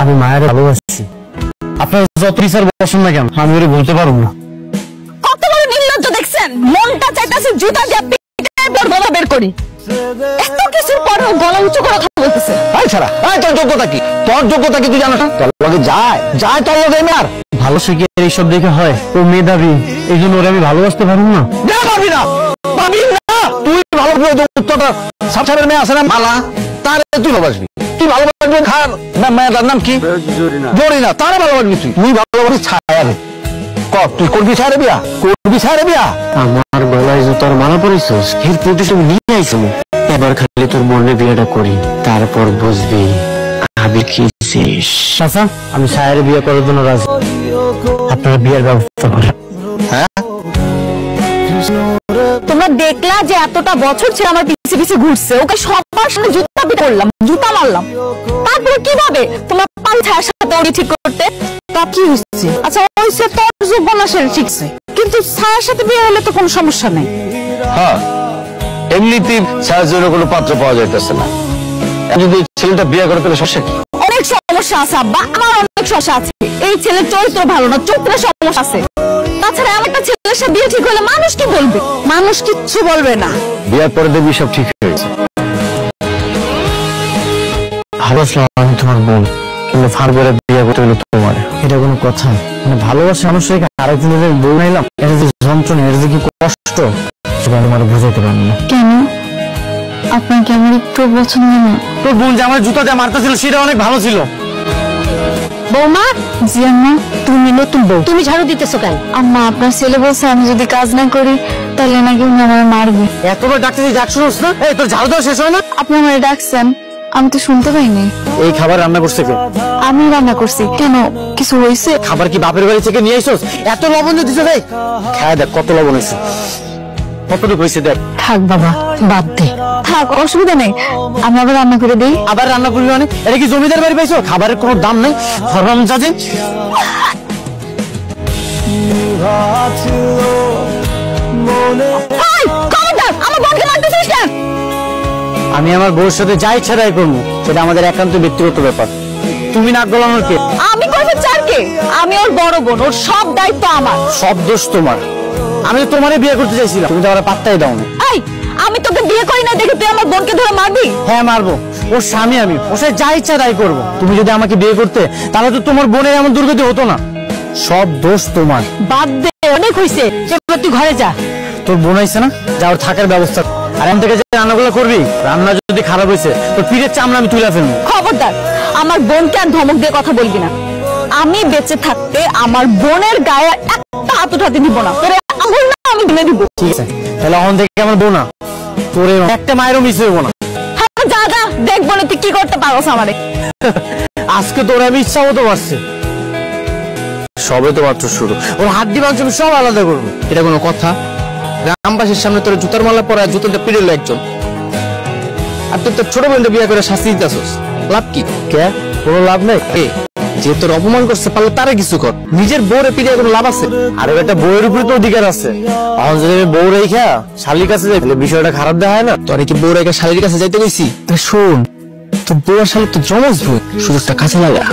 আমি মায়ের ভালোবাসি। আপনার যত বিচার বসেন না কেন, আমি ওরে বলতে পারবো না। কত বড় নির্লজ্জ দেখছেন, মনটা চাইতেছে জুতা দিয়ে পিটায় বড় গলা বের করি। এত কিছুর পরেও গলা উঁচু করে কথা বলতেছে। এই ছাড়া, এই তোর যোগ্যতা কি? তোর যোগ্যতা কি তুই জানো না? তোর লগে যায় তোর লগে মার। ভালো শিখে এইসব দেখে হয়, ও মেধাবী, এই জন্য ওরে আমি ভালোবাসতে পারবো না। পারবি না, পারবি না। তুই ভালো উত্তরটা সাবসাবের মেয়ে আছে না মালা, তারে তুই ভালোবাসবি। তুই ভালোবাসবি খার না মেয়েটার নাম কি? জরিনা। তারে ভালোবাসবি তুই? তুই ভালোবাসবি ছায়ারে। কর, তুই করবি ছায়ারে বিয়া? করবি ছায়ারে বিয়া? আমার গলায় যে তোর মালা পড়েছিস, এর প্রতিশোধ নিয়ে আইছি। এবার খালি তোর বোনের বিয়েটা করি, তারপর বুঝবি আমি কি শেষ। চাচা, আমি ছায়ারে বিয়ে করার জন্য রাজি। আপনারা বিয়ের ব্যবস্থা করেন। হ্যাঁ, তোমরা দেখলা যে এতটা বছর ছিল আমার পিছে পিছে ঘুরছে, ওকে সবার সামনে জুতা করলাম, জুতা মারলাম। তারপরে কিভাবে তোমার পাল ছায়ার সাথে ওকে ঠিক করতে? তা কি হচ্ছে? আচ্ছা, ওই সে তোর যৌবনাশের ঠিকছে, কিন্তু ছায়ার সাথে বিয়ে হলে তো কোনো সমস্যা নেই। হ্যাঁ, এমনিতেই ছায়ার জন্য কোনো পাত্র পাওয়া যাইতেছে না। যদি ছেলেটা বিয়ে করে তাহলে সমস্যা কি? অনেক সমস্যা আছে আব্বা, আমার অনেক সমস্যা আছে। এই ছেলের চরিত্র ভালো না, চরিত্রের সমস্যা আছে। তাছাড়া আমার একটা ছেলের সাথে বিয়ে ঠিক হলে মানুষ কি বলবে? মানুষ কিচ্ছু বলবে না। বিয়ের পরে দেখবি সব ঠিক হয়েছে। ভালোবাসলাম আমি তোমার বোন, কিন্তু ফার করে বিয়ে করতে হলো তোমার। এটা কোনো কথা? মানে ভালোবাসা মানুষের আরেকজনের বউ নাইলাম, এটা যে যন্ত্রণা, এটা যে কি কষ্ট, সেটা আমার বুঝাইতে পারবো না। কেন? আপনার কি আমার একটু পছন্দ না? তোর বোন যে আমার জুতা দিয়ে মারতে ছিল, সেটা অনেক ভালো ছিল। বৌমা, জি আম্মা। তুমি নতুন বউ, তুমি ঝাড়ু দিতেছো কেন? আম্মা, আপনার ছেলে বলছে আমি যদি কাজ না করি তাহলে নাকি উনি আমার মারবে। এতবার ডাকতেছি, ডাক শুনোস না? এই তোর ঝাড়ু দেওয়া শেষ হয় না? আপনি আমার ডাকছেন, আমি তো শুনতে পাইনি। এই খাবার রান্না করছে কে? আমি রান্না করছি। কেন, কিছু হয়েছে? খাবার কি বাপের বাড়ি থেকে নিয়ে আইছস? এত লবণ দিছ ভাই, খায় দেখ কত লবণ হয়েছে, কতটুকু হয়েছে দেখ। থাক বাবা, বাদ দে। থাক, অসুবিধা নেই, আমি আবার রান্না করে দিই। আবার রান্না করবি মানে? এটা কি জমিদার বাড়ি পাইছো? খাবারের কোনো দাম নেই, হরমজাদে। আমি আমার বউর সাথে যাই ছাড়াই করবো, সেটা আমাদের একান্ত ব্যক্তিগত ব্যাপার। তুমি নাক গলানোর কে? আমি করবো চারকে, আমি ওর বড় বোন, ওর সব দায়িত্ব আমার। সব দোষ তোমার। আমি তো তোমারে বিয়ে করতে চাইছিলাম, তুমি তো আমার পাত্তাই দাও না। এই, আমি তোকে বিয়ে করি না দেখে তুই আমার বোনকে ধরে মারবি? হ্যাঁ মারবো, ওর স্বামী আমি, ওর সাথে যা ইচ্ছা তাই করবো। তুমি যদি আমাকে বিয়ে করতে, তাহলে তো তোমার বোনের এমন দুর্গতি হতো না। সব দোষ তোমার। বাদ দে, অনেক হয়েছে, এবার তুই ঘরে যা। তোর বোন আইছে না, যা ওর থাকার ব্যবস্থা। আর এমন থেকে যে রান্নাগুলো করবি, রান্না যদি খারাপ হয়েছে তোর পিঠের চামড়া আমি তুলে ফেলবো। খবরদার, আমার বোনকে আর ধমক দিয়ে কথা বলবি না। আমি বেঁচে থাকতে আমার বোনের গায়ে একটা হাত উঠাতে দিব না। তোরে আঙুল না আমি ভেঙে দিব। ঠিক আছে, তাহলে অহন থেকে আমার বোন না, তোরে একটা মায়েরও মিস হইব না। হ্যাঁ, যা যা, দেখ বলে তুই কি করতে পারছ আমারে। আজকে তোর আমি ইচ্ছা মতো পারছে, সবে তো মাত্র শুরু। ওর হাড্ডি মাংস আমি সব আলাদা করবো। এটা কোনো কথা? গ্রামবাসীর সামনে তোর জুতার মালা পরা, জুতোটা পিড়েল একজন, আর তুই তোর ছোট বোনটা বিয়ে করে শাস্তি দিতেছস, লাভ কি? কে? কোনো লাভ নেই। যে তোর অপমান করছে, পারলে তারে কিছু কর। নিজের বউরে পিড়ে কোনো লাভ আছে? আরে একটা বউয়ের উপরে তো অধিকার আছে। এখন যদি আমি বউ রেখা শালির কাছে যাই, তাহলে বিষয়টা খারাপ দেখায় না? তোর কি বউ রেখে শালির কাছে যাইতে গেছি? তা শোন, তোর বউ আর শালি তো জমজ বউ, সুযোগটা কাছে লাগা।